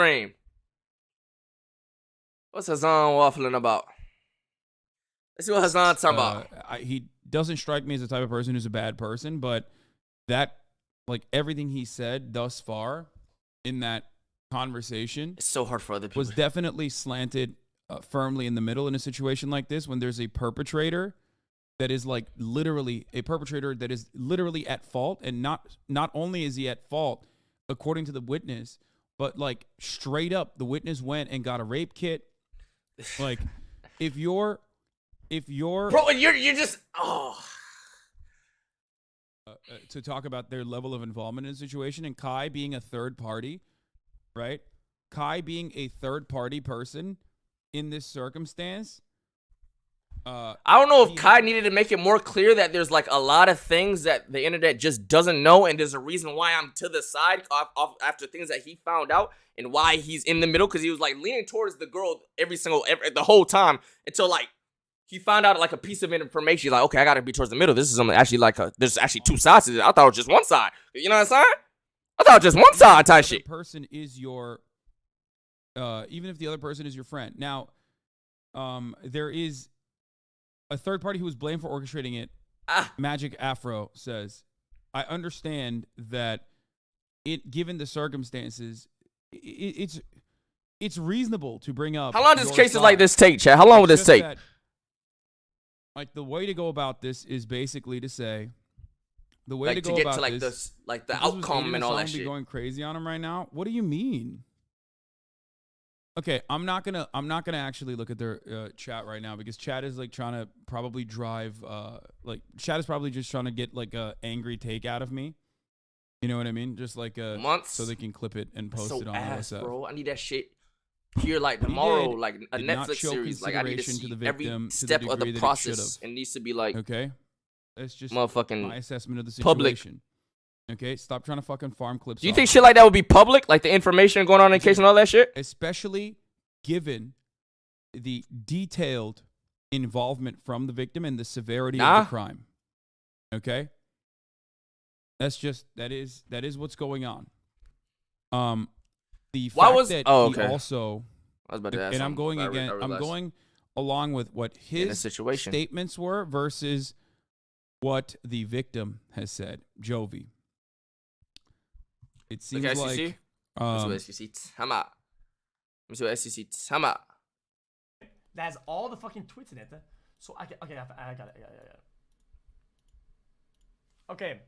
frame. What's Hassan waffling about? Let's see what Hassan's talking about. He doesn't strike me as the type of person who's a bad person, but that, like, everything he said thus far in that conversation, it's so hard for other people. Was definitely slanted firmly in the middle in a situation like this when there's a perpetrator that is like literally a perpetrator that is literally at fault, and not only is he at fault according to the witness, but like straight up the witness went and got a rape kit. Like if you're bro, you're just to talk about their level of involvement in the situation, and Kai being a third party, right? Kai being a third party person in this circumstance. I don't know if Kai needed to make it more clear that there's like a lot of things that the internet just doesn't know, and there's a reason why I'm to the side off after things that he found out, and why he's in the middle, because he was like leaning towards the girl the whole time until like he found out like a piece of information. He's like, okay, I gotta be towards the middle. This is actually like there's actually two sides to this. I thought it was just one side. You know what I'm saying? I thought it was just one side type shit. Person is your even if the other person is your friend. Now, there is a third party who was blamed for orchestrating it. Magic Afro says, I understand that given the circumstances, it's reasonable to bring up. How long does cases like this take, Chad? How long would this take? Like, the way to go about this is basically to say, the way like to go get about to like this, the outcome and all that shit. Going crazy on him right now. What do you mean? Okay, I'm not gonna actually look at their chat right now, because chat is like trying to probably drive like chat is probably just trying to get like a angry take out of me. You know what I mean? Just like months, so they can clip it and post it on WhatsApp. Bro, I need that shit here like tomorrow, like a Netflix series. Like I need to see every step of the process. It needs to be like, okay, that's just motherfucking my assessment of the situation. Public. Okay, stop trying to fucking farm clips. Do you think shit like that would be public? Like the information going on in the case and all that shit? Especially given the detailed involvement from the victim and the severity of the crime. Okay? That is what's going on. The fact that he also, I was about to ask, and I'm going again. I'm going along with what his statements were versus what the victim has said. Jovi. It seems like that has all the fucking tweets in it. So I got it. Okay.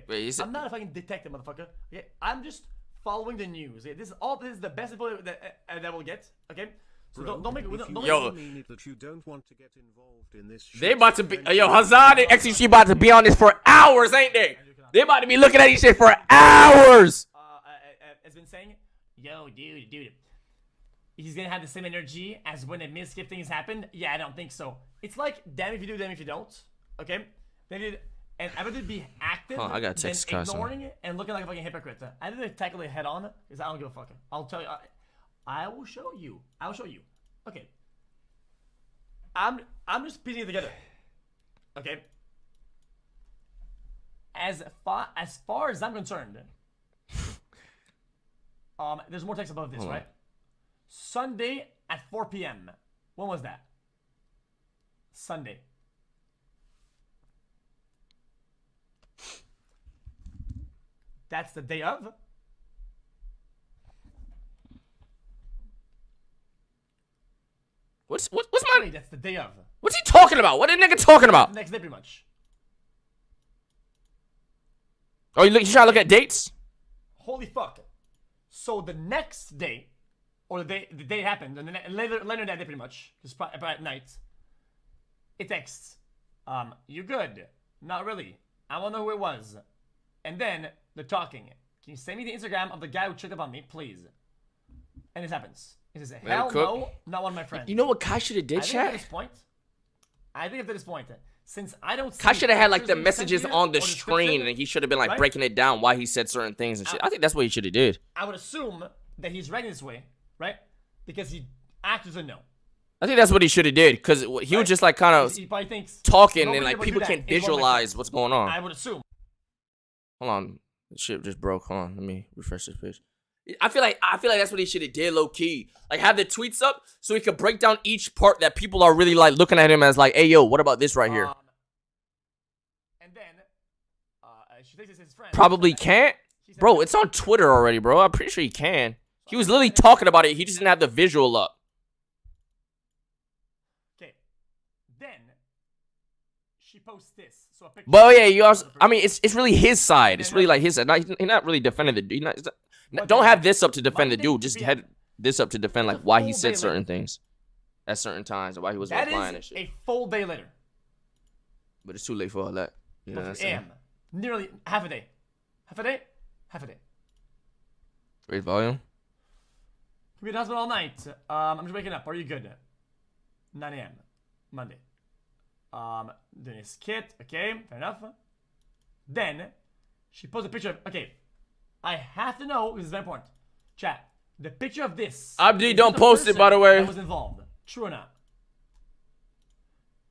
Wait, I'm not a fucking detective, motherfucker. Okay, I'm just following the news. Okay? This is the best info that we'll get. Okay. So don't make it. Yo, that you don't want to get involved in this. They about to be. Yo, Hazard and XCC about to be on this for hours, ain't they? They about to be looking at this shit for hours. Has been saying, yo, dude, he's gonna have the same energy as when the misskip things happened. Yeah, I don't think so. It's like, damn if you do, damn if you don't. Okay? And I'd rather be active than ignoring it and looking like a fucking hypocrite. I'd rather tackle it head on, because I don't give a fuck. I'll tell you. I will show you. I'll show you. Okay. I'm just piecing it together. Okay. As far as I'm concerned, there's more text above this, right? Sunday at 4 p.m. When was that? Sunday. That's the day of. What's my? That's the day of. What's he talking about? What the nigga talking about? Next day, pretty much. Oh, you trying to look at dates? Holy fuck! So the next day, or the day it happened, and then later that day, pretty much, just at night, it texts, you good? Not really. I wanna know who it was. And then they're talking. Can you send me the Instagram of the guy who checked up on me, please? And this happens. He says, hell no, not one of my friends. You know what Kai should have did, chat? I think at this point, since I don't see... Kai should have had, like, the messages on the screen, and he should have been, like, breaking it down why he said certain things and shit. I think that's what he should have did. I would assume that he's writing this way, right? Because he acts as a no. I think that's what he should have did, because he was just, like, kind of talking, and, like, people can't visualize what's going on. I would assume. Hold on. The shit just broke. Hold on. Let me refresh this page. I feel like that's what he should have did, low key. Like have the tweets up so he could break down each part that people are really like looking at him as like, hey yo, what about this right here? And then she thinks it's his friend. Probably can't, bro. It's on Twitter already, bro. I'm pretty sure he can. He was literally talking about it. He just didn't have the visual up. Okay. Then she posts this. So a picture. But yeah, you also. I mean, it's really his side. It's really like his side. He's not really defending the dude. Don't have this up to defend the dude. Just had this up to defend like why he said certain things at certain times and why he was replying and shit. A full day later. But it's too late for all that. You know what I'm saying? Nearly half a day. Half a day? Half a day. Raise volume. Could be at the hospital all night. I'm just waking up. Are you good? 9 a.m. Monday. Doing his kit. Okay, fair enough. Then, she posts a picture of... Okay, I have to know, this is very important. Chat, the picture of this... Abdi, don't post it, by the way. That was involved. True or not?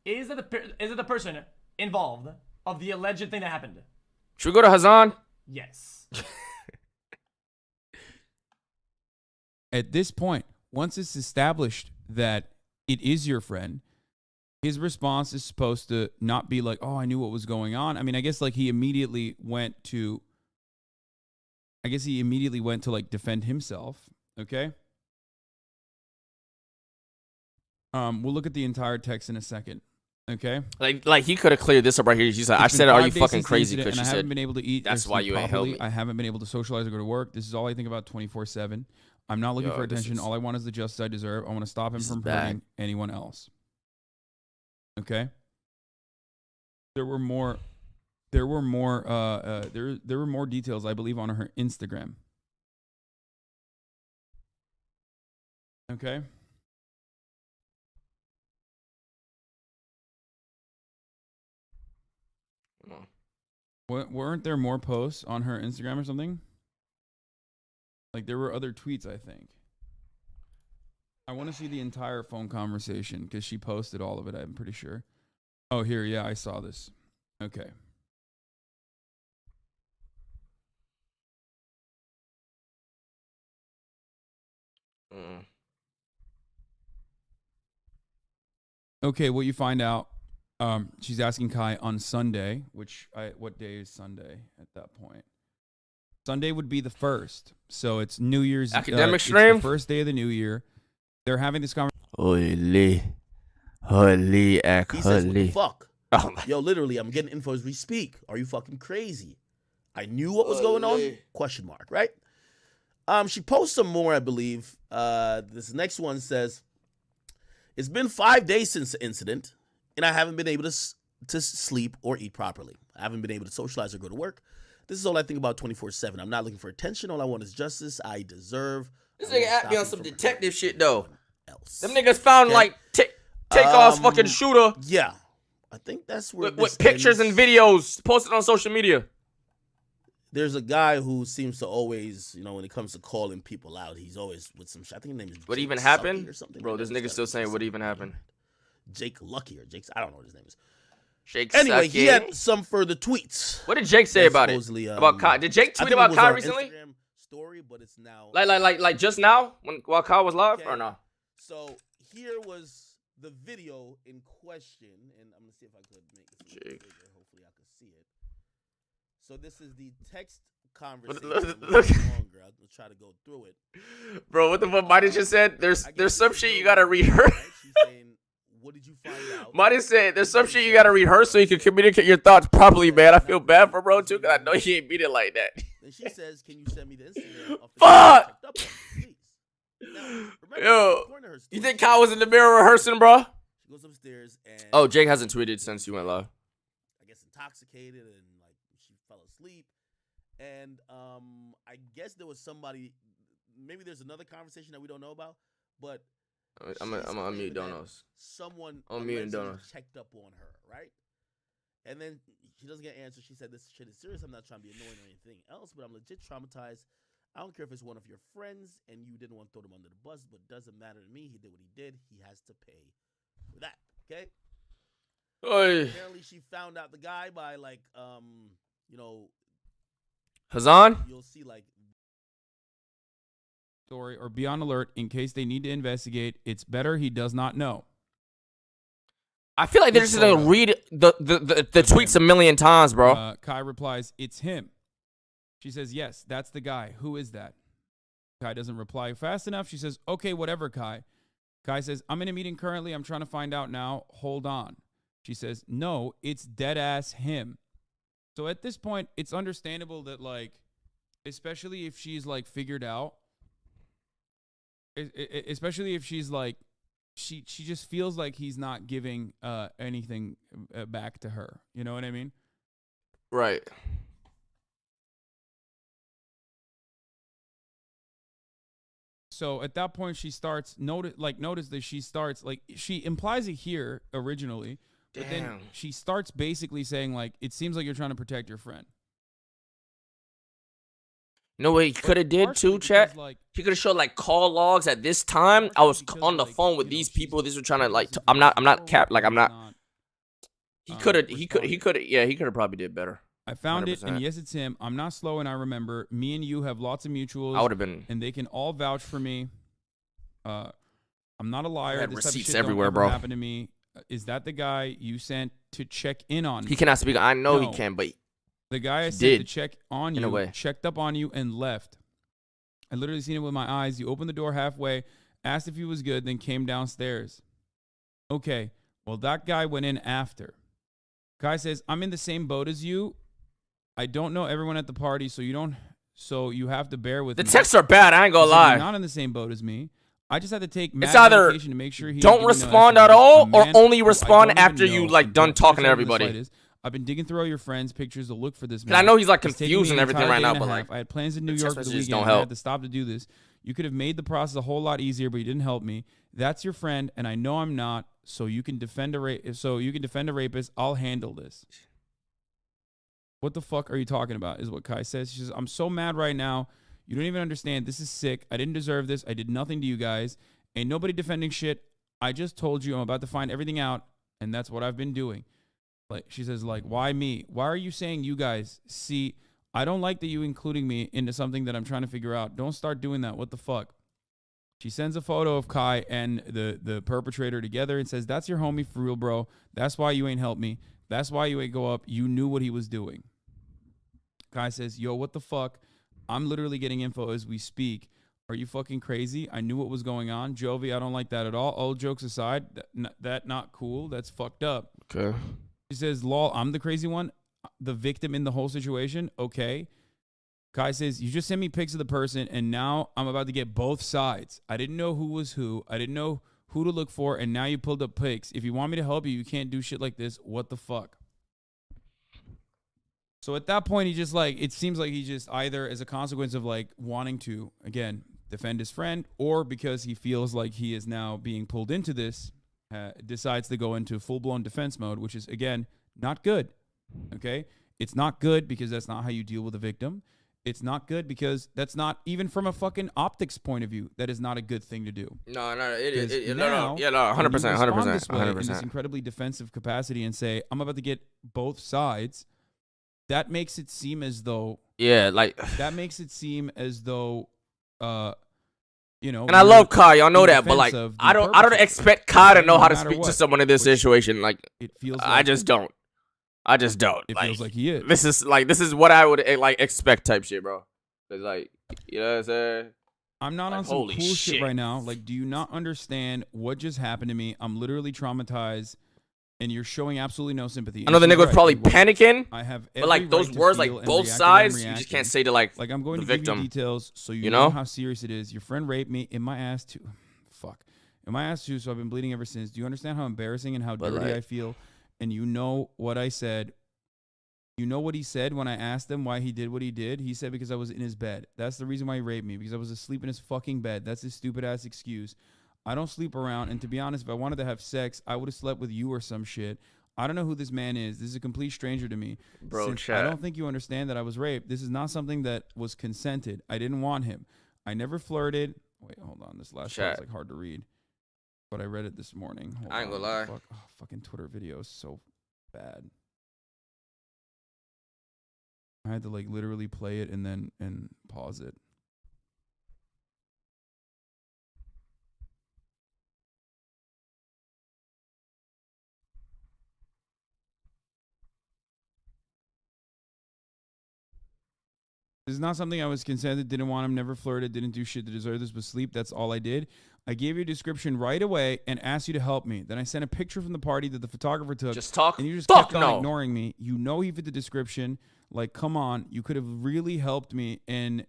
Is it the person involved of the alleged thing that happened? Should we go to Hazan? Yes. At this point, once it's established that it is your friend, his response is supposed to not be like, oh, I knew what was going on. I mean, I guess like he immediately went to like defend himself. Okay. We'll look at the entire text in a second. Okay. Like he could have cleared this up right here. She's like, I said, are you fucking crazy? Because she I said, haven't been able to eat. That's why you ain't helped me. I haven't been able to socialize or go to work. This is all I think about 24/7. I'm not looking for attention. All I want is the justice I deserve. I want to stop him from hurting anyone else. Okay. There were more details, I believe, on her Instagram. Okay. Weren't there more posts on her Instagram or something? Like there were other tweets, I think. I want to see the entire phone conversation because she posted all of it, I'm pretty sure. Oh, here, yeah, I saw this. Okay. Okay, what you find out, she's asking Kai on Sunday, what day is Sunday at that point? Sunday would be the 1st. So it's New Year's. Academic stream? It's the first day of the new year. They're having this conversation. He says, what the fuck? Oh, yo, literally, I'm getting info as we speak. Are you fucking crazy? I knew what was going on? Question mark, right? She posts some more, I believe. This next one says, it's been 5 days since the incident, and I haven't been able to sleep or eat properly. I haven't been able to socialize or go to work. This is all I think about 24/7. I'm not looking for attention. All I want is justice I deserve. This nigga at me on some detective shit, though. Them niggas found, like, Takeoff's fucking shooter. Yeah. I think that's where with pictures and videos posted on social media. There's a guy who seems to always, when it comes to calling people out, he's always with some shit. I think his name is What Jake even Sucky happened? or something. Bro, this nigga still saying what even happened. Jake Lucky or Jake's, I don't know what his name is. Shake Anyway, he had some further tweets. What did Jake say about it? About Kai? Did Jake tweet about Kai recently? Instagram story, but it's now like just now while Kai was live or no? So here was the video in question, and I'm gonna see if I could make this bigger. Hopefully, I could see it. So this is the text conversation. Longer. I'll try to go through it. Bro, what the fuck? Marty just said there's some shit you gotta rehearse. She's saying, what did you find out? Marty said there's some shit you gotta rehearse so you can communicate your thoughts properly, man. I feel bad for bro too, cause I know he ain't beat it like that. And she says, "Can you send me the Instagram?" Of the Fuck! Please. Now, remember, Yo, you think Kyle was in the mirror rehearsing, bro? She goes upstairs and oh, Jake hasn't tweeted since you went live. I guess intoxicated and like she fell asleep. And I guess there was somebody. Maybe there's another conversation that we don't know about, but I'm gonna unmute Donos. Someone checked up on her, right? And then she doesn't get an answer. She said, "This shit is serious. I'm not trying to be annoying or anything else, but I'm legit traumatized. I don't care if it's one of your friends and you didn't want to throw them under the bus, but it doesn't matter to me. He did what he did. He has to pay for that." Okay. Oy. Apparently, she found out the guy by Hazan. You'll see like story or be on alert in case they need to investigate. It's better he does not know. I feel like they're just gonna read the tweets a million times, bro. Kai replies, "It's him." She says, "Yes, that's the guy. Who is that?" Kai doesn't reply fast enough. She says, "Okay, whatever, Kai." Kai says, "I'm in a meeting currently. I'm trying to find out now. Hold on." She says, "No, it's dead ass him." So at this point, it's understandable that, like, especially if she's like figured out, especially if she's like, she just feels like he's not giving anything back to her. You know what I mean? Right. So at that point, she starts notice that she starts like she implies it here originally, but then she starts basically saying like, "It seems like you're trying to protect your friend." You know what he could have did too, chat? Like, he could have showed like call logs at this time. I was on the phone with these people. These were trying to like. I'm not cap. Like I'm not. He could have. He could have. Yeah, he could have probably did better. I found 100%. It, and yes, it's him. I'm not slow, and I remember. Me and you have lots of mutuals. I would have been, and they can all vouch for me. I'm not a liar. I had this receipts type of shit everywhere, don't bro. Happen to me. Is that the guy you sent to check in on me? He cannot speak. I know he can, but the guy I sent to check on you checked up on you and left. I literally seen it with my eyes. You opened the door halfway, asked if he was good, then came downstairs. Okay, well that guy went in after. Guy says, "I'm in the same boat as you. I don't know everyone at the party, so you have to bear with me." The texts are bad. I ain't gonna lie. You're not in the same boat as me. I just had to take it's either to make sure he don't respond at all or only respond after you like done talking to everybody. I've been digging through all your friends' pictures to look for this man. I know he's like confused and everything right now, but like I had plans in New York for the weekend. I had to stop to do this. You could have made the process a whole lot easier, but you didn't help me. That's your friend, and I know I'm not. So you can defend a rapist. I'll handle this. What the fuck are you talking about? Is what Kai says. She says, "I'm so mad right now. You don't even understand. This is sick. I didn't deserve this. I did nothing to you guys. Ain't nobody defending shit. I just told you I'm about to find everything out, and that's what I've been doing." Like she says, like, "Why me? Why are you saying you guys? See, I don't like that you including me into something that I'm trying to figure out. Don't start doing that. What the fuck?" She sends a photo of Kai and the perpetrator together and says, "That's your homie for real, bro. That's why you ain't helped me. That's why you ain't go up. You knew what he was doing." Kai says, "Yo, what the fuck? I'm literally getting info as we speak. Are you fucking crazy? I knew what was going on. Jovi, I don't like that at all. All jokes aside, that not cool. That's fucked up." Okay. She says, "Lol, I'm the crazy one, the victim in the whole situation." Okay. Kai says, "You just sent me pics of the person, and now I'm about to get both sides. I didn't know who was who. I didn't know who to look for, and now you pulled up pics. If you want me to help you, you can't do shit like this. What the fuck?" So at that point, he just like, it seems like he just either as a consequence of like wanting to, again, defend his friend, or because he feels like he is now being pulled into this, decides to go into full-blown defense mode, which is, again, not good. Okay? It's not good because that's not how you deal with a victim. It's not good because that's not, even from a fucking optics point of view, that is not a good thing to do. No, it is. 100%. In this incredibly defensive capacity and say, I'm about to get both sides, that makes it seem as though. Yeah, like. That makes it seem as though, you know. And I love Kai, y'all know that, but like, I don't expect Kai to know how to speak to someone in this situation. Like, it feels like I just don't. It feels like he is. This is what I would like expect type shit, bro. It's like, you know what I'm saying? I'm not on some cool shit right now. Like, do you not understand what just happened to me? I'm literally traumatized, and you're showing absolutely no sympathy. I know the nigga was probably panicking. I have, but like those words, like both sides, you just can't say to like I'm going the to victim. give you details so you know how serious it is. Your friend raped me in my ass too. Fuck, in my ass too. So I've been bleeding ever since. Do you understand how embarrassing and how dirty I feel? And you know what I said. You know what he said when I asked him why he did what he did? He said because I was in his bed. That's the reason why he raped me, because I was asleep in his fucking bed. That's his stupid-ass excuse. I don't sleep around, and to be honest, if I wanted to have sex, I would have slept with you or some shit. I don't know who this man is. This is a complete stranger to me. Bro, I don't think you understand that I was raped. This is not something that was consented. I didn't want him. I never flirted. Wait, hold on. This last part is like hard to read, but I read it this morning. I ain't gonna lie. Fucking Twitter video is so bad. I had to like literally play it and pause it. It's not something I was consented, didn't want him, never flirted, didn't do shit to deserve this, but sleep. That's all I did. I gave you a description right away and asked you to help me. Then I sent a picture from the party that the photographer took. Just talk. And you just Fuck kept on no. ignoring me. You know he fit the description. Like, come on. You could have really helped me, and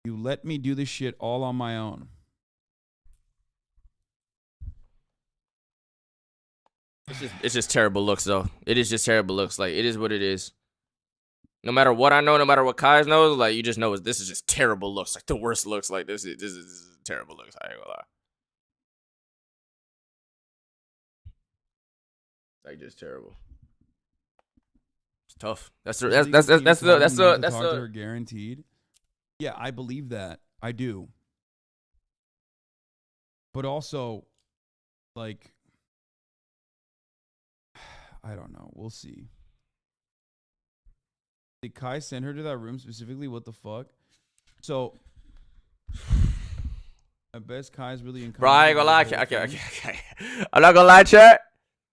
you let me do this shit all on my own. It's just terrible looks, though. It is just terrible looks. Like, it is what it is. No matter what I know, no matter what Kai knows, like, you just know this is just terrible looks. Like, the worst looks. Like, this is terrible looks. I ain't gonna lie. Like, just terrible. It's tough. That's the guaranteed. Yeah, I believe that. I do. But also, like, I don't know. We'll see. Did Kai send her to that room specifically? What the fuck? So, I bet Kai's really in. Bro, I ain't gonna lie. Okay. I'm not gonna lie, chat.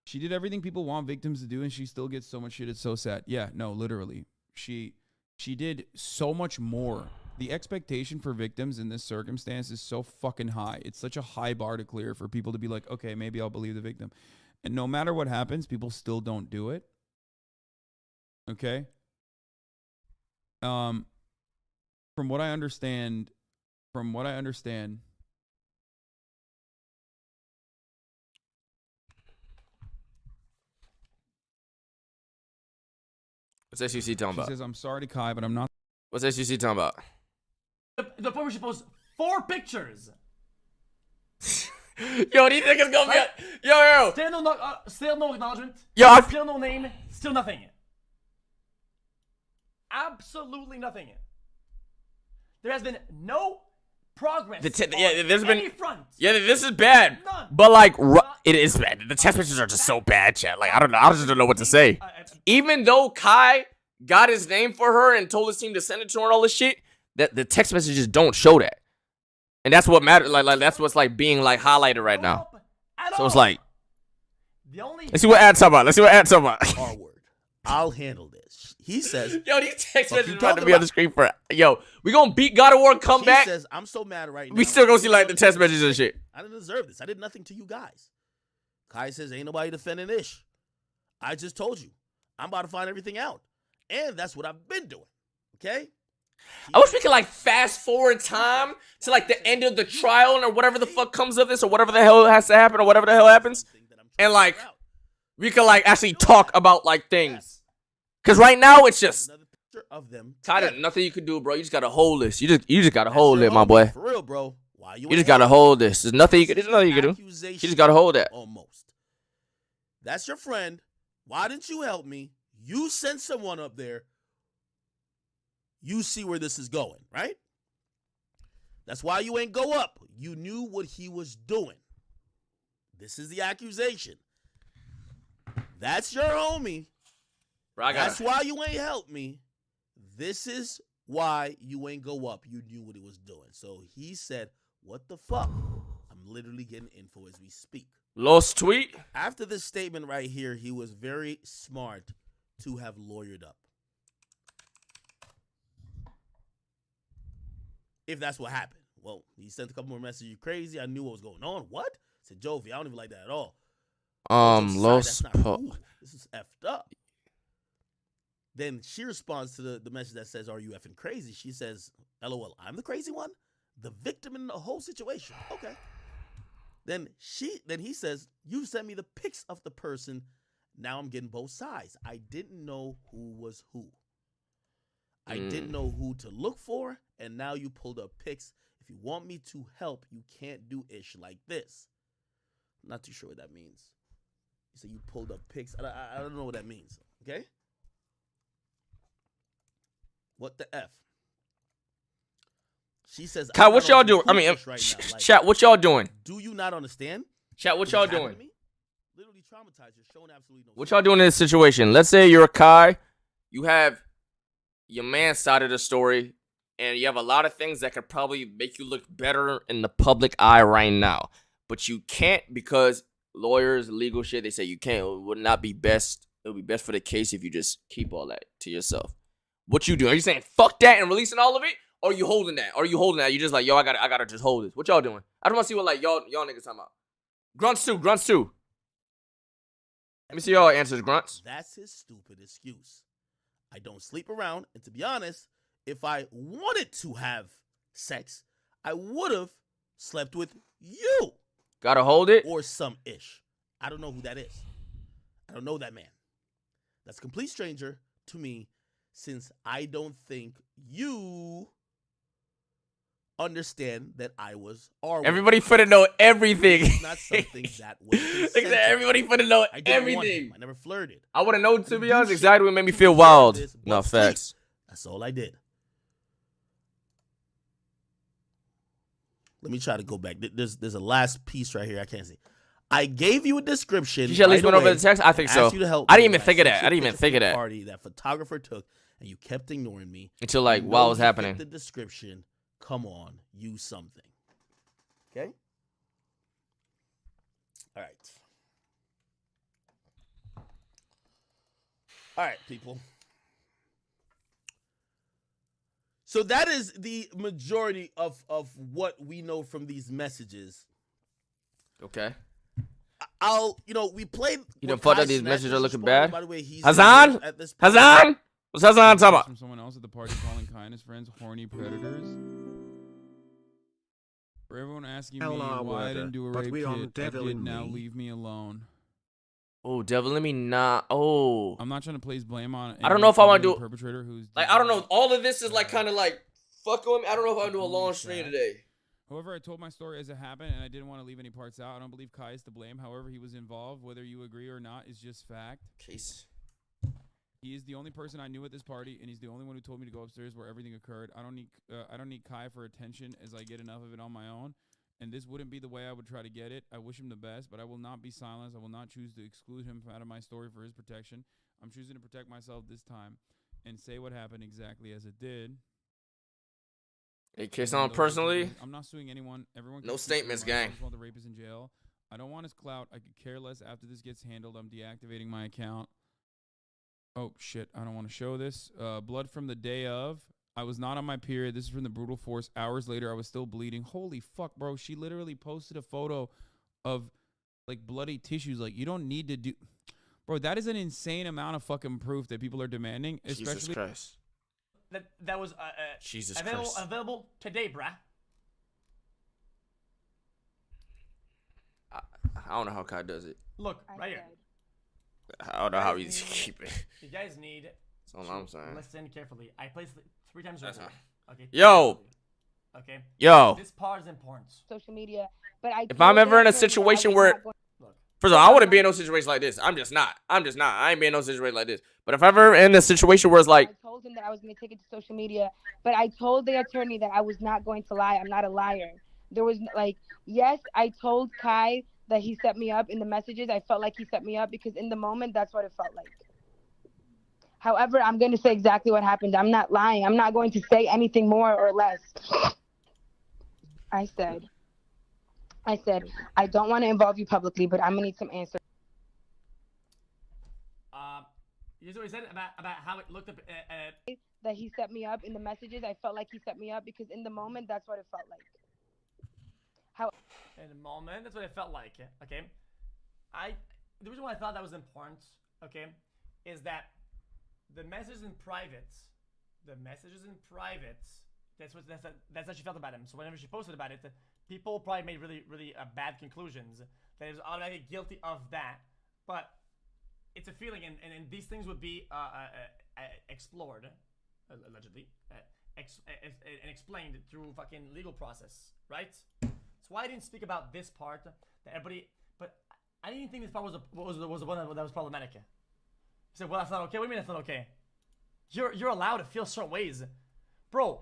She did everything people want victims to do, and she still gets so much shit. It's so sad. Yeah, no, literally. She did so much more. The expectation for victims in this circumstance is so fucking high. It's such a high bar to clear for people to be like, okay, maybe I'll believe the victim. And no matter what happens, people still don't do it. Okay? From what I understand, what's SUC talking about? She says, I'm sorry to Kai, but I'm not. What's SUC talking about? The point where she posts 4 pictures. Yo, these niggas gonna be yo. Still no acknowledgement. Yo, still no name. Still nothing. Absolutely nothing. There has been no progress. There's been any front. Yeah, this is bad. None. But like, it is bad. The text messages are just so bad, chat. Like, I don't know. I just don't know what to say. Even though Kai got his name for her and told his team to send it to her and all this shit, that the text messages don't show that. And that's what matters. Like that's what's like being like highlighted right now. So it's like, let's see what Ad's talking about. R word. I'll handle this. He says, yo, these text messages about to be on the screen for, yo, we gonna beat God of War, come back. He says, I'm so mad right now. We still gonna see like the text messages and shit. I didn't deserve this. I did nothing to you guys. Kai says, ain't nobody defending Ish. I just told you. I'm about to find everything out. And that's what I've been doing. Okay? I wish we could like fast forward time to like the end of the trial or whatever the fuck comes of this or whatever the hell has to happen or whatever the hell happens. And like, we could like actually talk about like things. Cause right now it's just kind of nothing you can do, bro. You just gotta hold this. You just gotta hold it, my boy. For real, bro. Why you just gotta hold this. There's nothing you can do. You just gotta hold that. Almost. That's your friend. Why didn't you help me? You sent someone up there. You see where this is going, right? That's why you ain't go up. You knew what he was doing. This is the accusation. That's your homie. Bro, that's why you ain't helped me. This is why you ain't go up. You knew what he was doing. So he said, what the fuck? I'm literally getting info as we speak. Lost tweet. After this statement right here, he was very smart to have lawyered up. If that's what happened. Well, he sent a couple more messages. You crazy? I knew what was going on. What? I said, Jovi, I don't even like that at all. Lost cool. This is effed up. Then she responds to the message that says, are you effing crazy? She says, LOL, I'm the crazy one? The victim in the whole situation. Okay. Then he says, you sent me the pics of the person. Now I'm getting both sides. I didn't know who was who. I didn't know who to look for, and now you pulled up pics. If you want me to help, you can't do ish like this. I'm not too sure what that means. You say you pulled up pics. I don't know what that means. Okay? What the F? She says, Kai, what y'all doing? I mean, chat, what y'all doing? Do you not understand? Chat, what y'all doing? Literally traumatized. You're showing absolutely no. What y'all doing in this situation? Let's say you're a Kai. You have your man's side of the story, and you have a lot of things that could probably make you look better in the public eye right now. But you can't because lawyers, legal shit, they say you can't. It would not be best. It would be best for the case if you just keep all that to yourself. What you doing? Are you saying fuck that and releasing all of it? Or are you holding that? Or are you holding that? You just like, yo, I gotta just hold this. What y'all doing? I just want to see what like y'all niggas talking about. Grunts too. Let me see y'all answers, grunts. That's his stupid excuse. I don't sleep around, and to be honest, if I wanted to have sex, I would have slept with you. Gotta hold it. Or some ish. I don't know who that is. I don't know that man. That's a complete stranger to me, since I don't think you understand that I was R. Everybody finna know everything. It's not something that was consensual. Everybody finna know I didn't want everything. him. I never flirted. I wanna know, to be honest, exactly what made me feel wild. No, facts. That's all I did. Let me try to go back. There's a last piece right here. I can't see. I gave you a description. You should at least went over the text. I think so. I didn't even think of that. Party that photographer took, and you kept ignoring me until like while it was happening. The description. Come on, use something. Okay. All right. All right, people. So that is the majority of what we know from these messages. Okay. We played. You don't thought that these messages are looking bad? By the way, he's Hassan? Hassan? What's Hassan talking about? From someone else at the party calling Kai and his friends horny predators. For everyone asking me why I didn't do a rape kit, I did. Now leave me alone. Oh, devil, let me not. Oh, I'm not trying to place blame on. I don't know if I want to do perpetrator who's like I don't know. All of this is like kind of like fucking with me. I don't know if I want to do a long stream today. However, I told my story as it happened, and I didn't want to leave any parts out. I don't believe Kai is to blame. However, he was involved. Whether you agree or not is just fact. Case. He is the only person I knew at this party, and he's the only one who told me to go upstairs where everything occurred. I don't need Kai for attention, as I get enough of it on my own. And this wouldn't be the way I would try to get it. I wish him the best, but I will not be silenced. I will not choose to exclude him out of my story for his protection. I'm choosing to protect myself this time and say what happened exactly as it did. Hey, case on personally. I'm not suing anyone. Everyone. No statements, gang. I just want the rapist in jail. I don't want his clout. I could care less after this gets handled. I'm deactivating my account. Oh, shit. I don't want to show this. Blood from the day of. I was not on my period. This is from the brutal force. Hours later, I was still bleeding. Holy fuck, bro. She literally posted a photo of, like, bloody tissues. Like, you don't need to do... Bro, that is an insane amount of fucking proof that people are demanding. Especially... Jesus Christ. That was Jesus available today, bruh. I don't know how Kai does it. Look, right here. I don't know how he's keeping it. You guys need... That's all I'm saying. Listen carefully. I placed it 3 times over. Okay. Yo. Okay. Yo. This part is important. Social media, but if I'm ever in a situation where, first of all, I wouldn't be in no situation like this. I'm just not. I ain't be in no situation like this. But if I'm ever in a situation where it's like, I told him that I was going to take it to social media, but I told the attorney that I was not going to lie. I'm not a liar. There was like, yes, I told Kai that he set me up in the messages. I felt like he set me up because in the moment, that's what it felt like. However, I'm going to say exactly what happened. I'm not lying. I'm not going to say anything more or less. I said, I don't want to involve you publicly, but I'm going to need some answers. Here's what he said about how it looked up. That he set me up in the messages. I felt like he set me up because in the moment, that's what it felt like. In the moment, that's what it felt like. Okay. The reason why I thought that was important, okay, is that the messages in private, that's how she felt about him. So whenever she posted about it, people probably made really bad conclusions that he was automatically guilty of that. But it's a feeling, and these things would be explored, allegedly, and explained through fucking legal process, right? That's why I didn't speak about this part that everybody. But I didn't think this part was the one that was problematic. He said, well, that's not okay. What do you mean that's not okay? You're allowed to feel certain ways. Bro,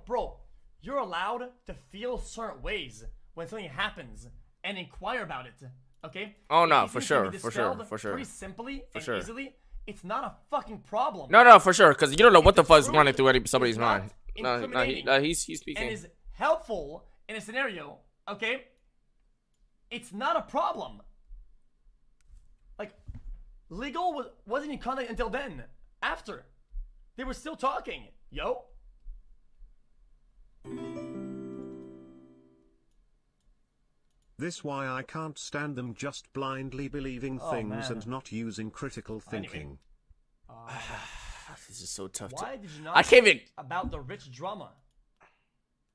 you're allowed to feel certain ways when something happens and inquire about it, okay? Oh, no, for sure. Pretty simply and easily, it's not a fucking problem. No, for sure, because you don't know what the fuck's running through somebody's mind. No, he's speaking. And is helpful in a scenario, okay? It's not a problem. Like, legal wasn't in contact until then. After. They were still talking. Yo. This why I can't stand them just blindly believing things man. and not using critical thinking. This is so tough. Why did you not I can't even. about the rich drama?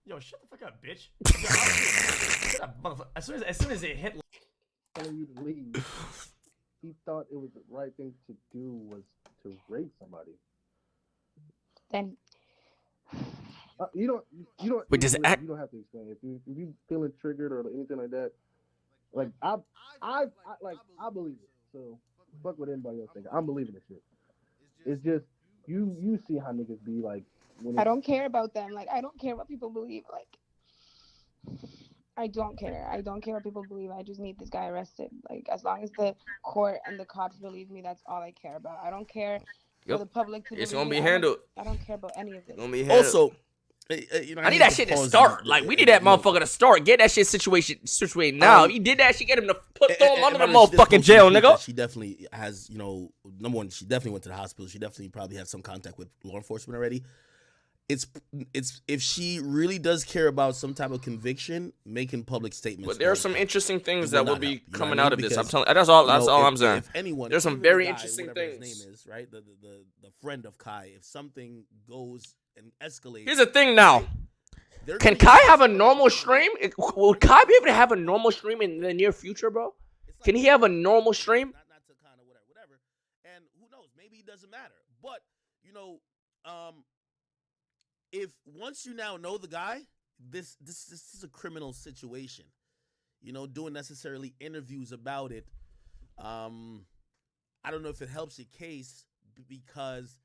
Yo, shut the fuck up, bitch. Shut up, motherfucker. As soon as it hit. Telling you to leave. He thought it was the right thing to do was to rape somebody. Then you don't. Wait, does it act? You don't have to explain. If you feeling triggered or anything like that, like I believe it. So fuck what anybody else think. I'm believing this shit. It's just you see how niggas be like. I don't care about them. Like I don't care what people believe. Like I don't care. I don't care what people believe. I just need this guy arrested. Like as long as the court and the cops believe me, that's all I care about. I don't care for the public to. It's believe gonna me. be handled. I don't care about any of this. Gonna be handled. Also, you know, I need that shit to start. Like we need that motherfucker to start. Get that shit situated now. If he did that shit, get him to throw him under the motherfucking jail, nigga. She definitely has, you know, number one, she definitely went to the hospital. She definitely probably had some contact with law enforcement already. It's if she really does care about some type of conviction, making public statements. But there are some interesting things that will be coming out of this. I'm telling. That's all I'm saying. If anyone, there's some very interesting things. His name is right, the friend of Kai. If something goes and escalates, here's the thing now. Can Kai have a normal stream? Will Kai be able to have a normal stream in the near future, bro? Can he have a normal stream? Not to kind of whatever. And who knows? Maybe it doesn't matter. But you know, if once you now know the guy, this is a criminal situation. You know, doing necessarily interviews about it. I don't know if it helps your case because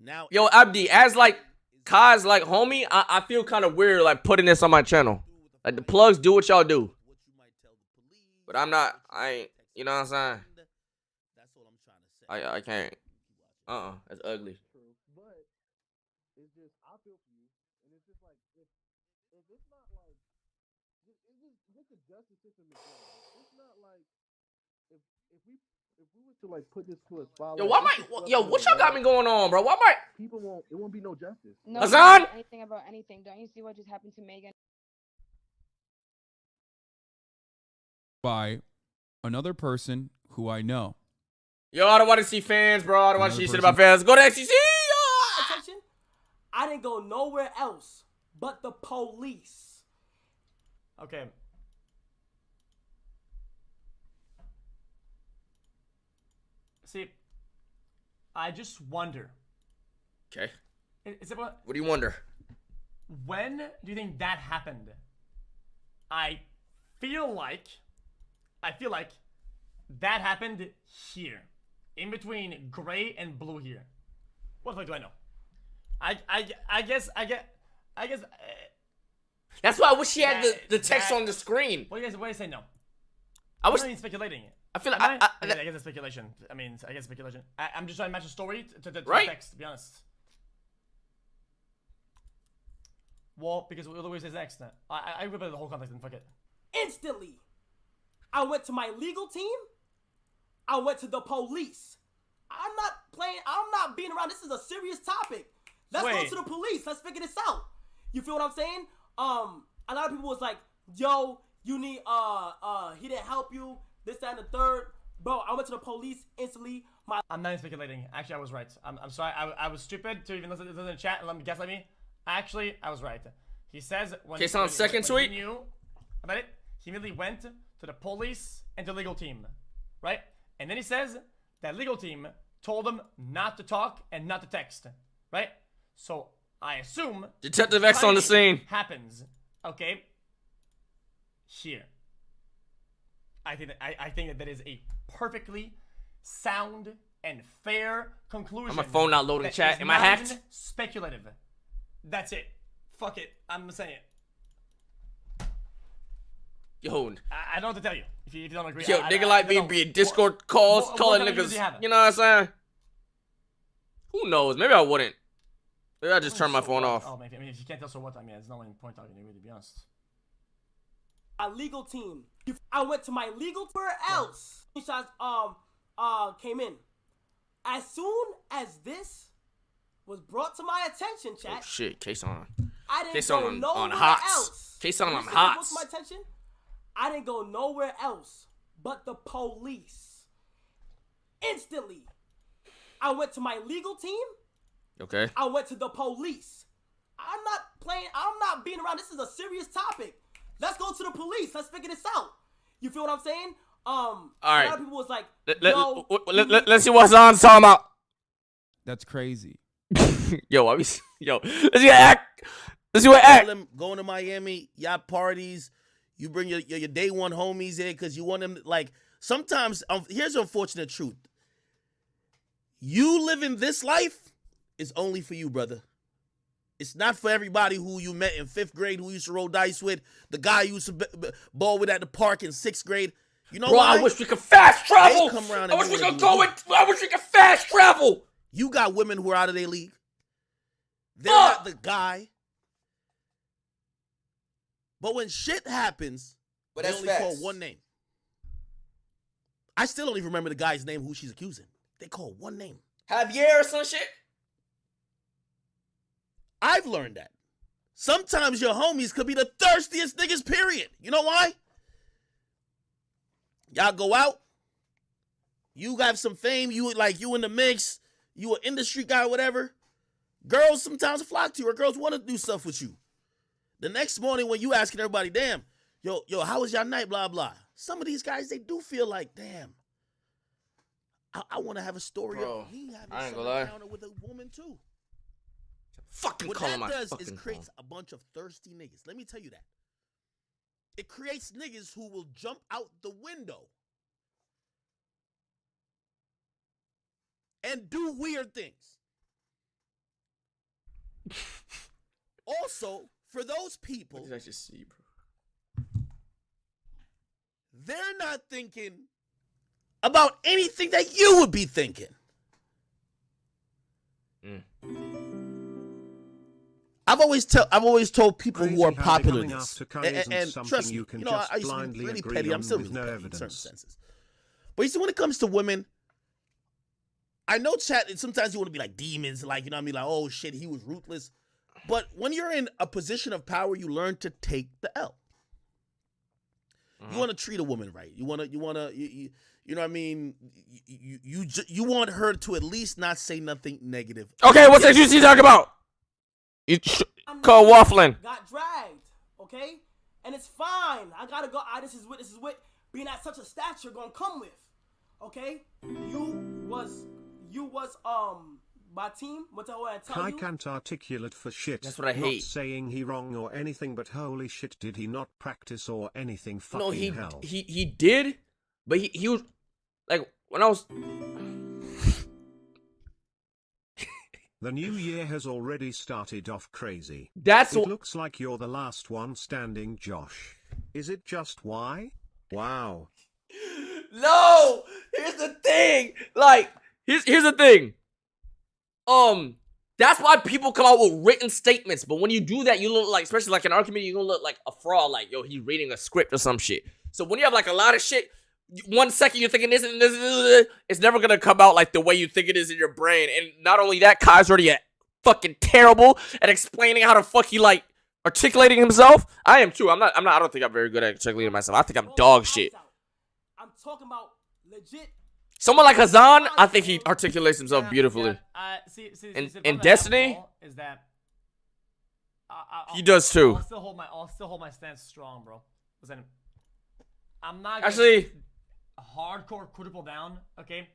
now. Yo, Abdi, as like Kai's like homie, I feel kind of weird like putting this on my channel. Like the plugs do what y'all do, but I'm not. I ain't. You know what I'm saying? That's what I'm trying to say. I can't. That's ugly. But it's just I feel for you, and it's just like if it's not like it's just the justice system is wrong. It's not like if we were to like put this to a spot. Yo, why what y'all got me going on, bro? Why might people it won't be no justice. No, Hassan? Anything about anything? Don't you see what just happened to Megan? By another person who I know. Yo, I don't want to see fans, bro. I don't want to see shit about fans. Go to XCC. Attention. I didn't go nowhere else but the police. Okay. See, I just wonder. Okay. Is it what do you wonder? When do you think that happened? I feel like that happened here. In between gray and blue here. What the fuck do I know? I guess. That's why I wish she had the text on the screen. What do you say no? I was I'm not even speculating. I feel like I guess it's speculation. I guess speculation. I'm just trying to match the story to the text, to be honest. Well, because the way it says next. I rip out the whole context and fuck it. Instantly. I went to my legal team. I went to the police. I'm not being around. This is a serious topic. Let's go to the police. Let's figure this out. You feel what I'm saying? A lot of people was like, yo, you need, he didn't help you, this, that, and the third. Bro, I went to the police instantly. I'm not even speculating. Actually, I was right. I'm sorry. I was stupid to even listen to the chat and let me guess me. Actually, I was right. He says when on second tweet. He knew about it, he immediately went to the police and the legal team, right? And then he says that legal team told him not to talk and not to text, right? So I assume Detective X on the scene happens. Okay. Here. I think that is a perfectly sound and fair conclusion. My phone not loading chat. Am I hacked? Speculative. That's it. Fuck it. I'm gonna say it. Yo, I don't have to tell you if you don't agree. Yo, nigga like me be in Discord calls, calling niggas. You know what I'm saying? Who knows? Maybe I wouldn't. Maybe I just turn my phone off. Oh, maybe. I mean, if you can't tell, so what? I mean, there's no point talking to you, to be honest. My legal team. I went to my legal team. Where else? Shots came in. As soon as this was brought to my attention, chat. Oh shit, case on. I didn't Case go on nowhere hots. else. Case on When this hots. brought to my attention, I didn't go nowhere else but the police. Instantly, I went to my legal team. Okay. I went to the police. I'm not being around. This is a serious topic. Let's go to the police. Let's figure this out. You feel what I'm saying? All right. A lot of people was like, let's see what Hassan's talking about. That's crazy. Yo, let's see act. Let's see what act. Going to Miami, yacht parties. You bring your day one homies in because you want them to, like, sometimes, here's the unfortunate truth. You living this life is only for you, brother. It's not for everybody who you met in 5th grade, who you used to roll dice with, the guy you used to ball with at the park in 6th grade. You know Bro, why? I wish we could fast travel. I wish we could fast travel. You got women who are out of their league. They're not the guy. But when shit happens, they only call one name. I still don't even remember the guy's name who she's accusing. They call one name. Javier or some shit. I've learned that. Sometimes your homies could be the thirstiest niggas, period. You know why? Y'all go out. You got some fame. You in the mix. You an industry guy or whatever. Girls sometimes flock to you, or girls want to do stuff with you. The next morning when you asking everybody, damn, yo, how was y'all night, blah, blah. Some of these guys, they do feel like, damn, I want to have a story of me having some encounter with a woman too. Fucking what that does is creates a bunch of thirsty niggas. Let me tell you that. It creates niggas who will jump out the window and do weird things. Also, for those people, what did I just see, bro? They're not thinking about anything that you would be thinking. I've always told people who are popular in this, and trust me, I used to be really petty. I'm still really petty in certain senses. But you see, when it comes to women, I know chat, sometimes you want to be like demons, like, you know what I mean? Like, oh shit, he was ruthless. But when you're in a position of power, you learn to take the L. You want to treat a woman right. You know what I mean? You want her to at least not say nothing negative. Okay, what's that you talk about? You call waffling. Got dragged, okay? And it's fine. I gotta go. This is what being at such a stature gonna come with, okay? You was my team. What the hell I tell you? I can't articulate for shit. That's what I hate. Not saying he wrong or anything, but holy shit, did he not practice or anything? Fucking No, hell. he did, but he was like when I was. The new year has already started off crazy. It looks like you're the last one standing, Josh. Is it just why? Wow. No, here's the thing. Like, here's the thing. That's why people come out with written statements. But when you do that, you look like, especially like in our community, you gonna look like a fraud. Like, yo, he's reading a script or some shit. So when you have like a lot of shit, 1 second you're thinking this and this, it's never gonna come out like the way you think it is in your brain. And not only that, Kai's already fucking terrible at explaining how to fuck he like articulating himself. I am too. I don't think I'm very good at articulating myself. I think I'm dog shit. I'm talking about legit. Someone like Hassan, I think he articulates himself beautifully. In Destiny, is that he does too. I'll still hold my stance strong, bro. Listen, I'm not actually hardcore quadruple down. Okay,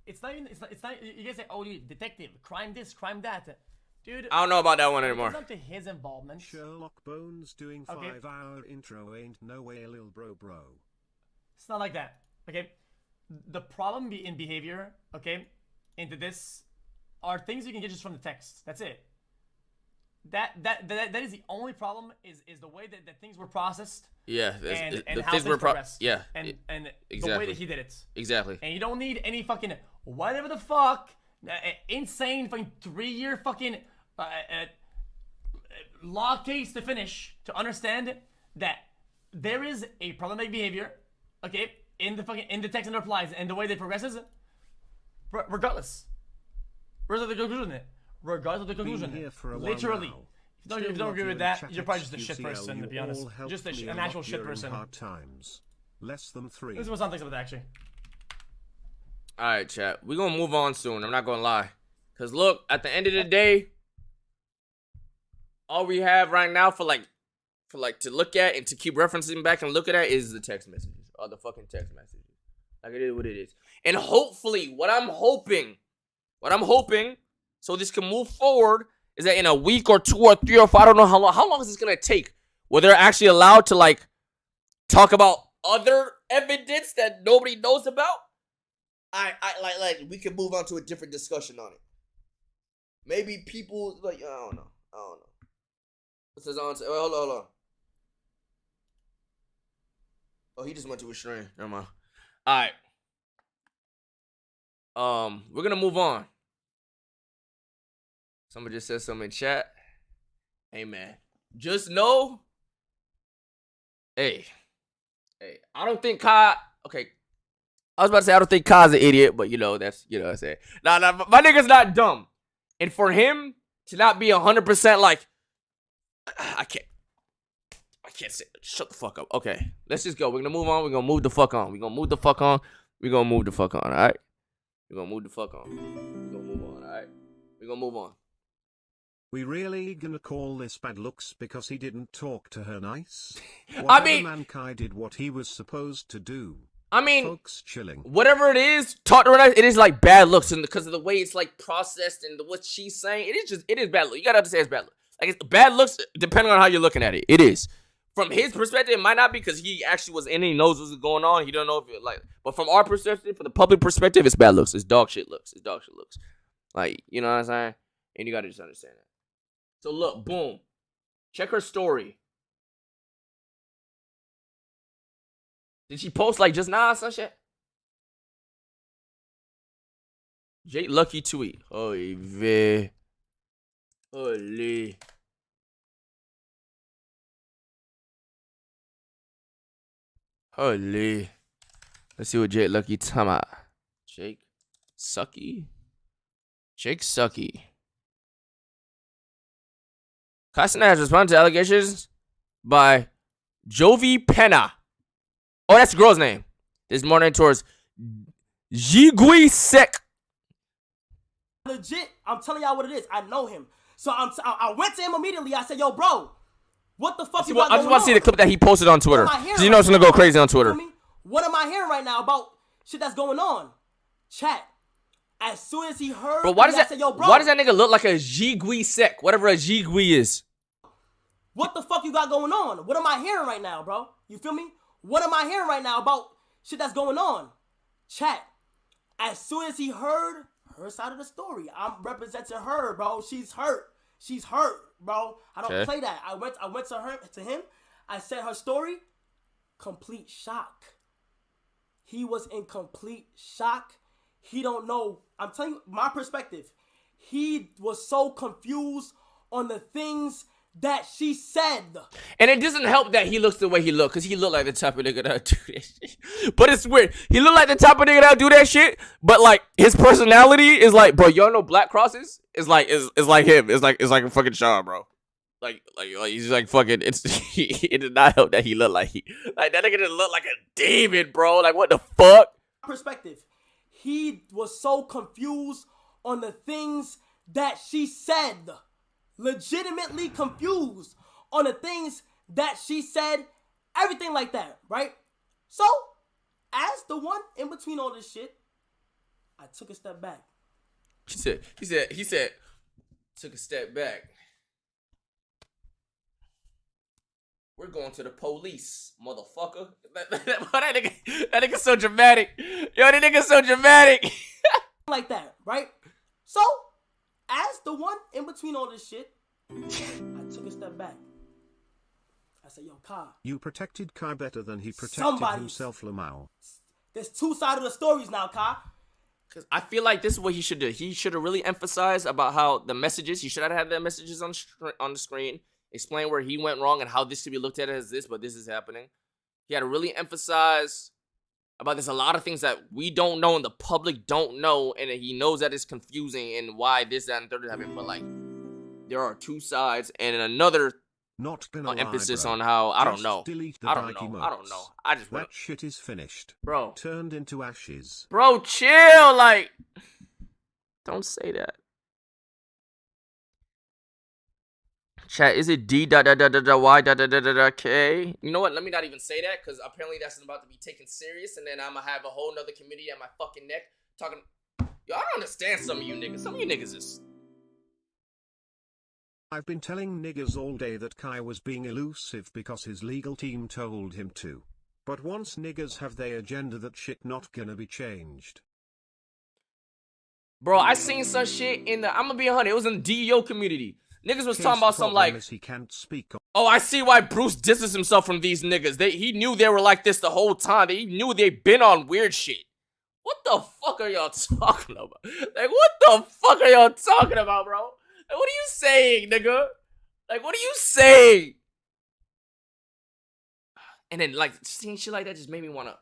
it's not. You guys say, "Oh, dude, detective, crime this, crime that." Dude, I don't know about that one anymore. It's up to his involvement. Sherlock Bones doing 5-hour intro ain't no way, lil bro. It's not like that. Okay, the problem in behavior, okay, into this are things you can get just from the text. That's it. That is the only problem is the way that things were processed. Yeah, and how things progressed. Yeah, and exactly. The way that he did it. Exactly. And you don't need any fucking whatever the fuck insane fucking 3-year fucking law case to finish to understand that there is a problematic behavior, okay, in the text and the replies and the way that progresses, regardless. Regardless of the conclusion. Regardless of the conclusion. Literally. If you don't agree with that, you're probably just a shit person, to be honest. Just an actual shit person. Less than 3. This is what Sam thinks about that, actually. Alright, chat. We're gonna move on soon. I'm not gonna lie. Cause look, at the end of the day, all we have right now for to look at and to keep referencing back and looking at is the text messages. Or the fucking text messages. Like it is what it is. And hopefully, what I'm hoping, so this can move forward, is that in a week or 2 or 3 or 4, I don't know how long is this gonna take, where they're actually allowed to like talk about other evidence that nobody knows about. I like we can move on to a different discussion on it. Maybe people like I don't know. What's his on? Hold on. Oh, he just went to a shrine. Never mind. All right. We're gonna move on. Somebody just said something in chat. Hey man, just know. Hey, I don't think Kai. Okay, I was about to say I don't think Kai's an idiot, but that's what I'm saying. Nah, my nigga's not dumb, and for him to not be 100% like, I can't say. Shut the fuck up. Okay, let's just go. We're gonna move on. We're gonna move the fuck on. All right. We're gonna move the fuck on. All right. We're gonna move on. We really gonna call this bad looks because he didn't talk to her nice? Mankai did what he was supposed to do. I mean, folks chilling. Whatever it is, talk to her nice. It is like bad looks, and because of the way it's like processed and what she's saying, it is bad looks. You gotta understand it's bad looks. Like it's bad looks depending on how you're looking at it. It is. From his perspective, it might not be because he actually was in it. He knows what's going on. He don't know if it like. But from our perspective, from the public perspective, it's bad looks. It's dog shit looks. Like, you know what I'm saying? And you gotta just understand that. So look, boom. Check her story. Did she post like just now or some shit? Jake Lucky tweet. Holy. Let's see what Jake Lucky talking about. Jake Sucky. Cenat has responded to allegations by Jovi Pena. Oh, that's the girl's name. This morning towards Jigui Sek. Legit, I'm telling y'all what it is. I know him. So I went to him immediately. I said, yo, bro, what the fuck you got going on? I just want to see the clip that he posted on Twitter. Because you know it's going to go crazy on Twitter. What am I hearing right now about shit that's going on? Chat. As soon as he heard, bro, why does that nigga look like a Jigui Sek? Whatever a Jigui is. What the fuck you got going on? What am I hearing right now, bro? You feel me? What am I hearing right now about shit that's going on? Chat. As soon as he heard her side of the story, I'm representing her, bro. She's hurt. She's hurt, bro. I don't play that. I went to him. I said her story. Complete shock. He was in complete shock. He don't know. I'm telling you my perspective. He was so confused on the things that she said. And it doesn't help that he looks the way he look, because he look like the type of nigga that do that shit. But it's weird. He look like the type of nigga that do that shit, but like his personality is like, bro, y'all know Black Crosses? It's like him. It's like a fucking Sean, bro. Like he's like fucking, it did not help that he looked like that nigga didn't look like a demon, bro. Like what the fuck? Perspective. He was so confused on the things that she said. Legitimately confused on the things that she said, everything like that, right? So, as the one in between all this shit, I took a step back. He said, took a step back. We're going to the police, motherfucker. That nigga's so dramatic. Yo, that nigga's so dramatic. Like that, right? So, as the one in between all this shit, I took a step back. I said, yo, Kai. You protected Kai better than he protected himself, Lamau. There's two sides of the stories now, Kai. Because I feel like this is what he should do. He should have really emphasized about how the messages, he should have had the messages on the screen, explain where he went wrong and how this should be looked at as this, but this is happening. He had to really emphasize about there's a lot of things that we don't know and the public don't know, and he knows that it's confusing and why this, that, and third is happening. But like, there are two sides, and another Not gonna emphasis lie, bro. on how I don't Just know. delete the I don't Nike know. I don't mods. know. I just That shit is finished. bro. Turned into ashes. Bro, chill. Like, don't say that. Chat, is it D.Y.K? You know what? Let me not even say that, because apparently that's about to be taken serious, and then I'm gonna have a whole nother committee at my fucking neck talking. Yo, I don't understand some of you niggas. Some of you niggas is. I've been telling niggas all day that Kai was being elusive because his legal team told him to. But once niggas have their agenda, that shit not gonna be changed. Bro, I seen some shit in the. I'm gonna be 100. It was in the DEO community. Niggas was talking about some like. He can't speak. Oh, I see why Bruce distances himself from these niggas. He knew they were like this the whole time. He knew they'd been on weird shit. What the fuck are y'all talking about? Like, what the fuck are y'all talking about, bro? Like, what are you saying, nigga? Like, what are you saying? And then, like, seeing shit like that just made me wanna.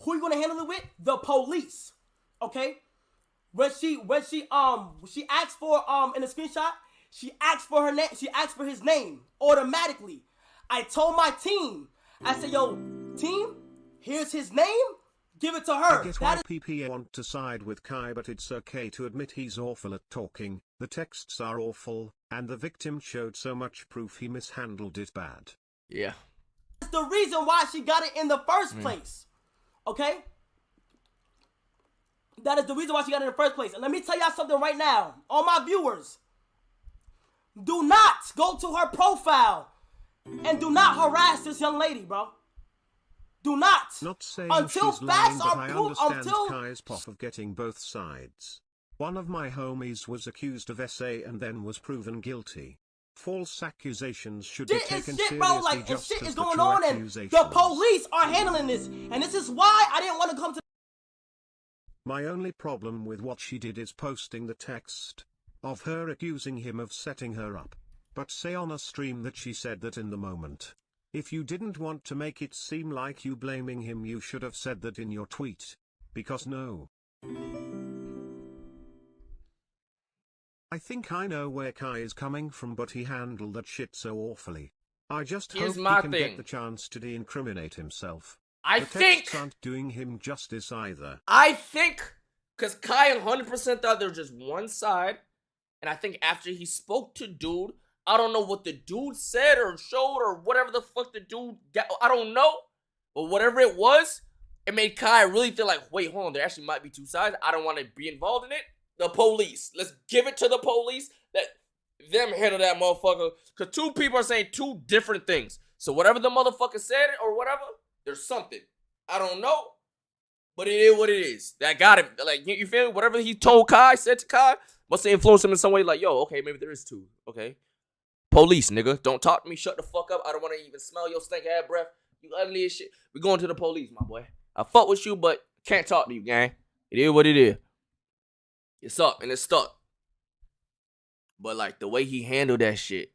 Who you gonna handle it with? The police. Okay? When she asked for in the screenshot, she asked for her name, she asked for his name automatically. I told my team, I said, yo, team, here's his name, give it to her. I get why PPA want to side with Kai, but it's okay to admit he's awful at talking. The texts are awful, and the victim showed so much proof he mishandled it bad. Yeah. That's the reason why she got it in the first place. Okay? That is the reason why she got it in the first place. And let me tell y'all something right now. All my viewers, do not go to her profile and do not harass this young lady, bro. Do not. Not saying until she's facts lying, but are I proved. understand Kai's puff of getting both sides. One of my homies was accused of SA and then was proven guilty. False accusations should be taken seriously, bro. Like, just shit as is the going true on, and accusations. the police are handling this. And this is why I didn't want to come to. My only problem with what she did is posting the text of her accusing him of setting her up. But say on a stream that she said that in the moment. If you didn't want to make it seem like you blaming him, you should have said that in your tweet. Because no. I think I know where Kai is coming from, but he handled that shit so awfully. I just hope he can get the chance to de-incriminate himself. I think texts aren't doing him justice either. I think, because Kai 100% thought there was just one side, and I think after he spoke to dude, I don't know what the dude said or showed or whatever the fuck the dude got, I don't know, but whatever it was, it made Kai really feel like, wait, hold on, there actually might be two sides. I don't want to be involved in it. The police, let's give it to the police. Let them handle that motherfucker, because two people are saying two different things. So whatever the motherfucker said or whatever, there's something. I don't know, but it is what it is. That got him. Like, you feel me? Whatever he told Kai, said to Kai, must have influenced him in some way. Like, yo, okay, maybe there is two. Okay. Police, nigga. Don't talk to me. Shut the fuck up. I don't want to even smell your stink ass breath. You ugly as shit. We going to the police, my boy. I fuck with you, but can't talk to you, gang. It is what it is. It's up and it's stuck. But like the way he handled that shit,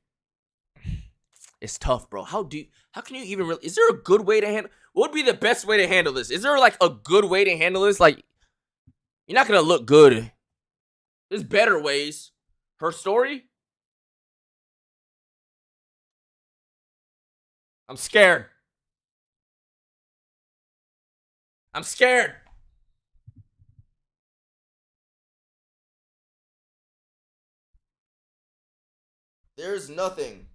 it's tough, bro. How can you even really, is there a good way to handle, what would be the best way to handle this? Is there like a good way to handle this? Like, you're not gonna look good. There's better ways. Her story? I'm scared. I'm scared. There's nothing.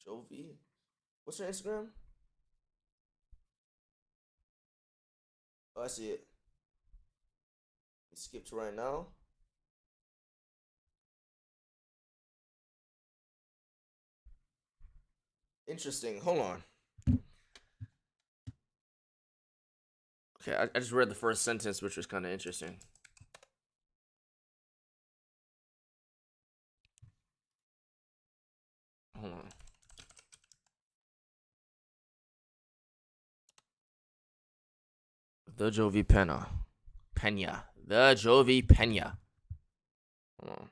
Jovi. What's her Instagram? Oh, I see it. Let's skip to right now. Interesting. Hold on. Okay, I just read the first sentence, which was kind of interesting. Hold on. The Jovi Pena. The Jovi Pena. Hold on.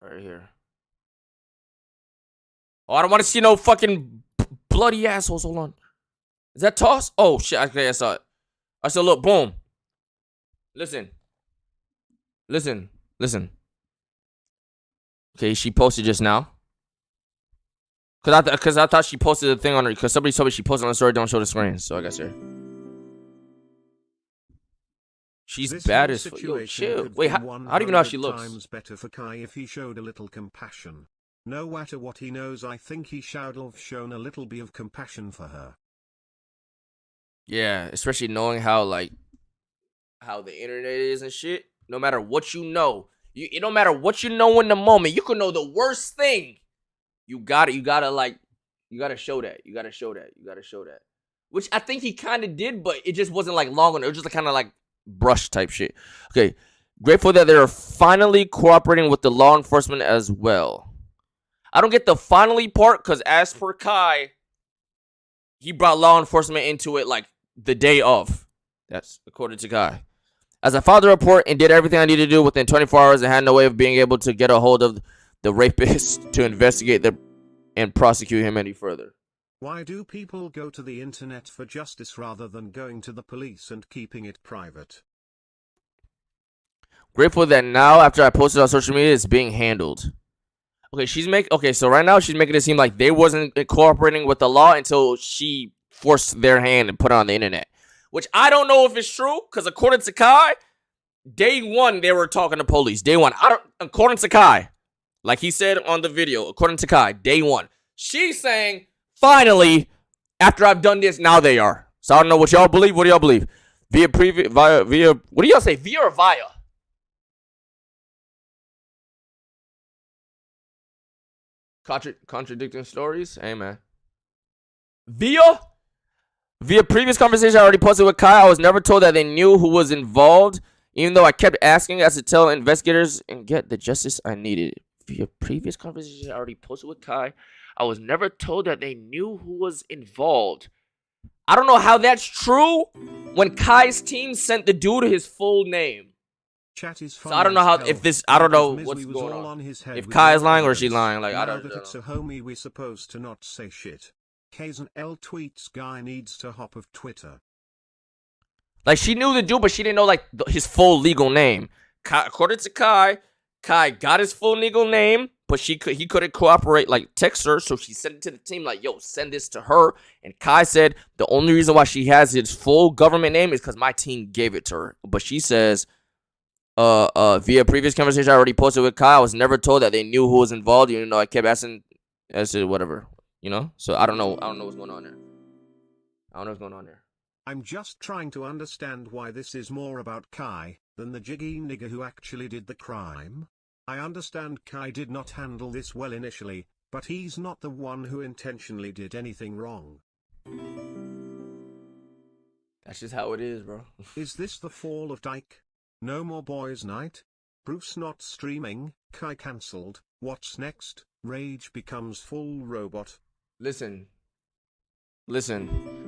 Right here. Oh, I don't want to see no fucking bloody assholes. Hold on. Is that toss? Oh shit! Okay, I saw it. I said, look, boom. Listen. Okay, she posted just now. Cause I thought she posted the thing on her. Cause somebody told me she posted on the story. Don't show the screen. So I guess her. She's This bad whole as fuck. Yo, situation chill. could Wait, be how do you even know how she 100 looks? times better for Kai if he showed a little compassion. No matter what he knows, I think he should have shown a little bit of compassion for her. Yeah, especially knowing how the internet is and shit. No matter what you know, it don't matter what you know in the moment. You can know the worst thing. You gotta show that. You gotta show that. Which I think he kind of did, but it just wasn't like long enough. It was just kind of like brush type shit. Okay, grateful that they're finally cooperating with the law enforcement as well. I don't get the finally part because as per Kai, he brought law enforcement into it like the day of. That's according to Kai. As I filed the report and did everything I needed to do within 24 hours, I had no way of being able to get a hold of the rapist to investigate and prosecute him any further. Why do people go to the internet for justice rather than going to the police and keeping it private? Grateful that now, after I posted on social media, it's being handled. Okay, so right now she's making it seem like they wasn't cooperating with the law until she forced their hand and put it on the internet. Which I don't know if it's true, because according to Kai, day one they were talking to police. Day one. According to Kai, like he said on the video, according to Kai, day one. She's saying, finally, after I've done this, now they are. So I don't know what y'all believe. What do y'all believe? Via, what do y'all say? Via or via? Contradicting stories? Hey, man. Via previous conversation I already posted with Kai, I was never told that they knew who was involved, even though I kept asking as to tell investigators and get the justice I needed. Via previous conversation I already posted with Kai, I was never told that they knew who was involved. I don't know how that's true when Kai's team sent the dude his full name. Chat is So I don't know how, if this, I don't know what's going on. If Kai is lying or is she lying, like, I don't know. Now that it's a homie, we supposed to not say shit. K's and L tweets guy needs to hop of Twitter. Like, she knew the dude, but she didn't know, like, his full legal name. According to Kai got his full legal name, but he couldn't cooperate, like, text her, so she sent it to the team, like, yo, send this to her. And Kai said the only reason why she has his full government name is because my team gave it to her. But she says, via previous conversation I already posted with Kai, I was never told that they knew who was involved. You know, I kept asking as to whatever, you know? So I don't know what's going on there. I'm just trying to understand why this is more about Kai than the jiggy nigger who actually did the crime. I understand Kai did not handle this well initially, but he's not the one who intentionally did anything wrong. That's just how it is, bro. Is this the fall of Dyke? No more boys' night? Bruce not streaming, Kai cancelled, what's next? Rage becomes full robot. Listen.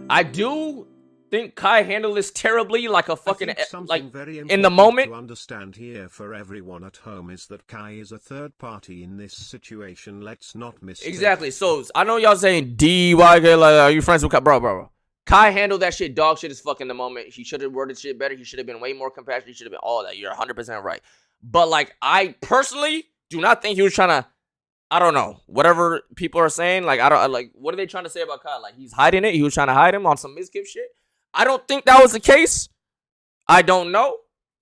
I do think Kai handled this terribly, like a fucking, like, in the moment. To understand here for everyone at home is that Kai is a third party in this situation. Let's not mistake. Exactly. So I know y'all saying DYK, like, are you friends with Kai? Bro. Kai handled that shit dog shit as fuck in the moment. He should have worded shit better. He should have been way more compassionate. He should have been all that. You're 100% right. But, like, I personally do not think he was trying to, I don't know, whatever people are saying. Like, what are they trying to say about Kai? Like, he's hiding it. He was trying to hide him on some miskip shit. I don't think that was the case. I don't know.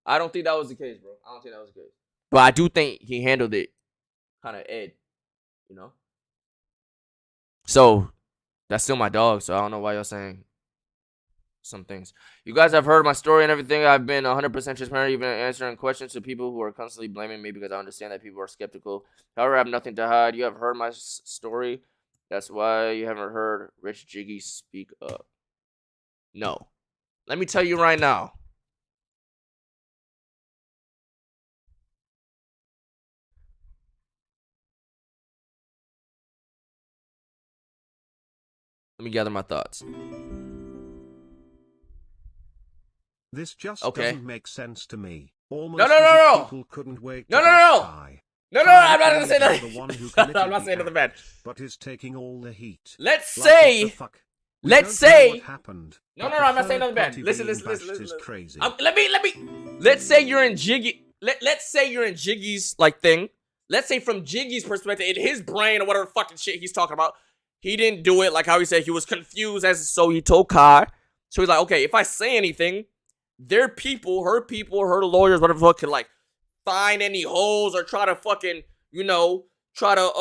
I don't think that was the case, bro. I don't think that was the case. But I do think he handled it kind of Ed, you know? So, that's still my dog, so I don't know why y'all saying some things. You guys have heard my story and everything. I've been 100% transparent, even answering questions to people who are constantly blaming me because I understand that people are skeptical. However, I have nothing to hide. You have heard my story. That's why you haven't heard Rich Jiggy speak up. No. Let me tell you right now. Let me gather my thoughts. This just Okay. doesn't make sense to me. Almost No. as if people couldn't wait to bust Kai. No, Kai I'm not gonna say is that. the one who I'm committed not the saying nothing act, bad. but is taking all the heat. Let's Like, what say. the fuck? We Let's don't know say. what happened, No, but I'm the not saying nothing third bad. party Listen. being bashed is crazy. Let me. Let's say you're in Jiggy. Let's say you're in Jiggy's like thing. Let's say from Jiggy's perspective, in his brain or whatever fucking shit he's talking about, he didn't do it. Like how he said he was confused, so he told Kai. So he's like, okay, if I say anything, their people, her lawyers, whatever the fuck, can like find any holes or try to fucking, try to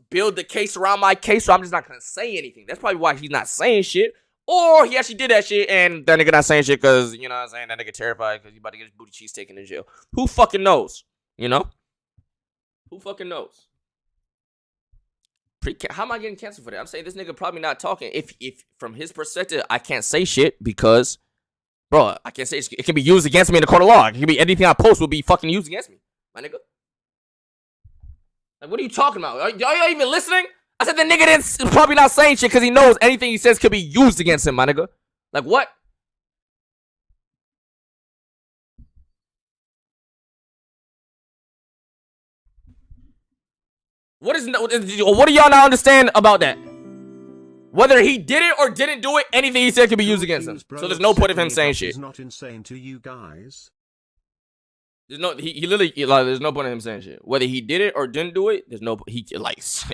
build the case around my case. So I'm just not gonna say anything. That's probably why he's not saying shit. Or he actually did that shit and that nigga not saying shit because, you know what I'm saying, that nigga terrified because he about to get his booty cheeks taken in jail. Who fucking knows? You know? Who fucking knows? How am I getting canceled for that? I'm saying this nigga probably not talking. If from his perspective, I can't say shit because, bro, I can't say it can be used against me in the court of law. It can be anything I post will be fucking used against me, my nigga. Like, what are you talking about? Are y'all even listening? I said the nigga is probably not saying shit because he knows anything he says could be used against him, my nigga. Like, what? What do y'all not understand about that? Whether he did it or didn't do it, anything he said could be used against him. So there's no point of him saying shit. It's not insane to you guys. There's no he literally like there's no point in him saying shit. Whether he did it or didn't do it, there's no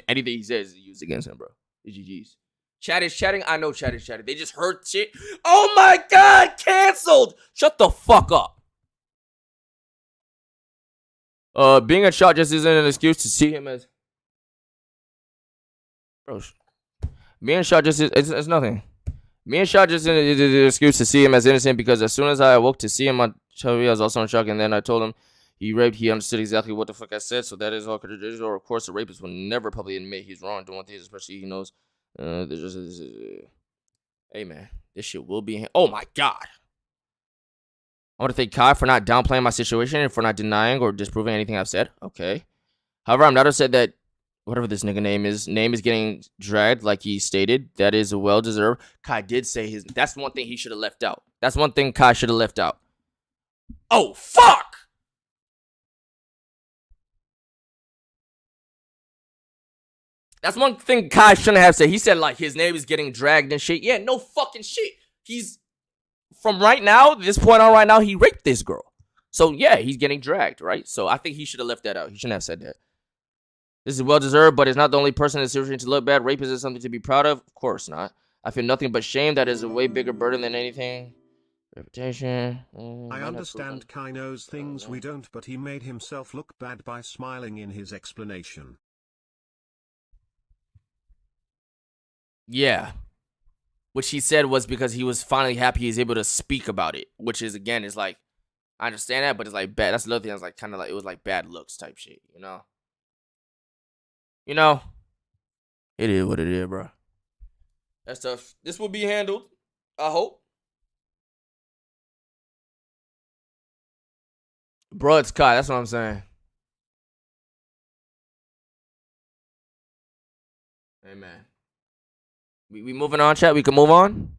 anything he says is used against him, bro. It's GG's. Chat is chatting. I know chat is chatting. They just heard shit. Oh my god, canceled. Shut the fuck up. Being a shot just isn't an excuse to see him as bro. Being shot just is it's nothing. Being shot just is an excuse to see him as innocent because as soon as I awoke to see him on TV, I was also in shock, and then I told him he raped. He understood exactly what the fuck I said, so that is all contradictory. Or of course, a rapist will never publicly admit he's wrong doing things, especially he knows. Hey man, this shit will be. Oh my god. I want to thank Kai for not downplaying my situation and for not denying or disproving anything I've said. Okay. However, I'm not upset that whatever this nigga name is getting dragged like he stated. That is well deserved. Kai did say his. That's one thing he should have left out. That's one thing Kai should have left out. Oh fuck! That's one thing Kai shouldn't have said. He said like his name is getting dragged and shit. Yeah, no fucking shit. He's from right now, this point on right now, he raped this girl. So yeah, he's getting dragged, right? So I think he should have left that out. He shouldn't have said that. This is well deserved, but it's not the only person in the situation to look bad. Rape is something to be proud of? Of course not. I feel nothing but shame. That is a way bigger burden than anything. Reputation. I understand Kai knows things we don't, but he made himself look bad by smiling in his explanation. Yeah. Which he said was because he was finally happy he's able to speak about it. Which is, again, is like, I understand that, but it's like bad. That's another thing. I was like, kind of like, it was like bad looks type shit, you know? You know? It is what it is, bro. That's tough. This will be handled, I hope. Bro, it's Kai. That's what I'm saying. Hey, man. We moving on, chat? We can move on?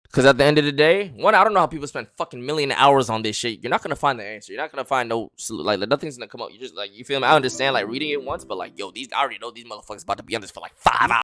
Because at the end of the day, one, I don't know how people spend fucking million hours on this shit. You're not going to find the answer. You're not going to find no, like, nothing's going to come up. You just, like, you feel me? I understand, like, reading it once, but, like, yo, I already know these motherfuckers about to be on this for, like, 5 hours.